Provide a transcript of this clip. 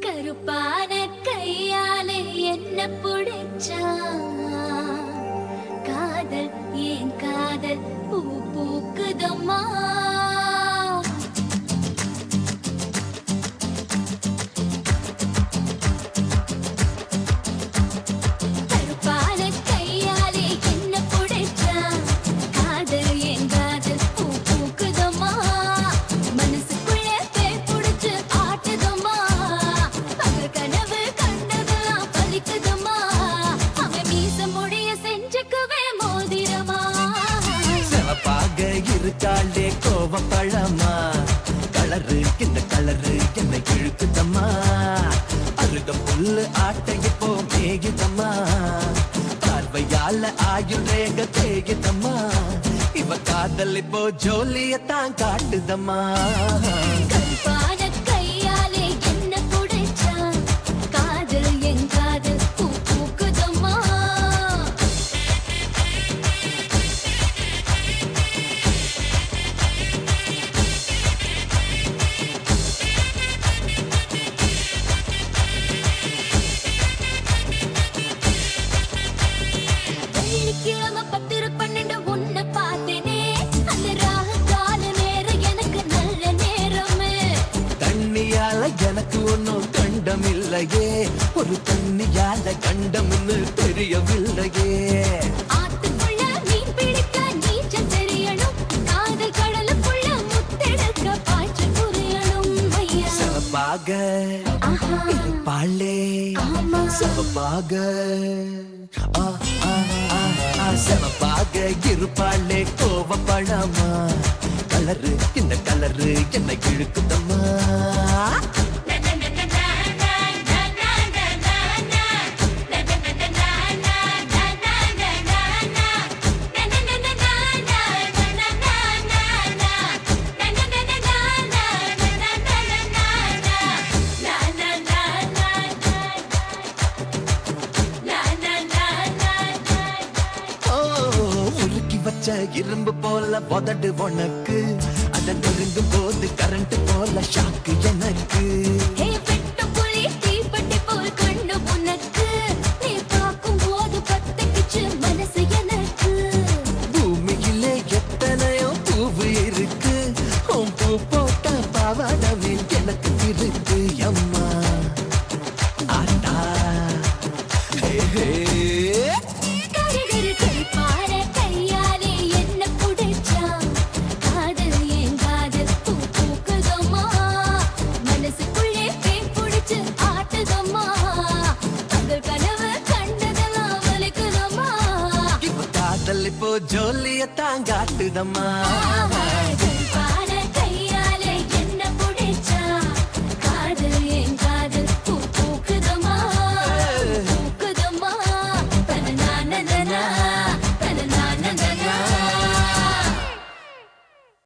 கருப்பான கையாலே என்ன புடிச்சா காதல் ஏன் காதல் பூ பூக்குதம்மா கருப்பான கையாலே என்ன புடிச்சா காதல் ஏன் காதல் பூ பூக்குதம்மா மனசுக்குள்ள பேய் புடிச்சு ஆட்டுதம்மா பகல் கனவு கண்டதெல்லாம் பலிக்குதம்மா அவன் மீச முடிய செஞ்சுக்குவே மோதிரமா சிவப்பாக இருக்காளே கோவப்பழமா கலரு இந்த கலரு என்னை இழுக்குதம்மா அருக புல்லு ஆட்டை இப்போ மேகிதம்மா பார்வையால ஆயுள் ரேக தேகிதம்மா இவ காதல் இப்போ ஜோலியத்தான் காட்டுதம்மா கருப்பான கையாலே என்ன புடிச்சா காதல் என் காதல் பூ பூக்குதம்மா வெள்ளிக்கிழமை 10:12 உன்னை பார்த்தேனே அந்த ராகு கால நேரம் எனக்கு நல்ல நேரமே தண்ணியால எனக்கு ஒன்னும் கண்டம் இல்லையே ஒரு தண்ணியால கண்டம்னு தெரியவில்லையே ஆத்துக்குள்ள மீன் பிடிக்க நீச்சல் தெரியணும் காதல் கடலுக்குள்ள முத்தெடுக்க பாய்ச்சல் புரியணும் ஐயா சிவப்பாக ஆஹா இருப்பாளே ஆமா சிவப்பாக ஆ, ஆ, ஆ, ஆ, சிவப்பாக இருப்பாளே கோவப்பழமா கலரு இந்த கலரு என்னை இழுக்குதம்மா ஓ, உருக்கி வச்ச இரும்பு போல உதடு உனக்கு அதை நெருங்கும் போது கரண்ட் போல ஷாக்கு எனக்கு ஹே வெட்டு புலி தீப்பெட்டி போல் கண்ணு உனக்கு நீ பார்க்கும் போது பத்தக்கிச்சு மனசு எனக்கு பூமியிலே எத்தனையோ பூவு இருக்கு உன் பூ போட்ட பாவாடவே எனக்கு இருக்கு அம்மா ஆட்டா ஹே ஹே கருகரு கருப்பான கையாலே என்ன புடிச்சா காதல் ஏன் காதல் பூ பூக்குதம்மா மனசுக்குள்ளே பேய் புடிச்சு ஆட்டுதம்மா பகல் கனவு கண்டதெல்லாம் வலிக்குதம்மா இப்ப காதல் இப்போ ஜோலியத்தான் காட்டுதம்மா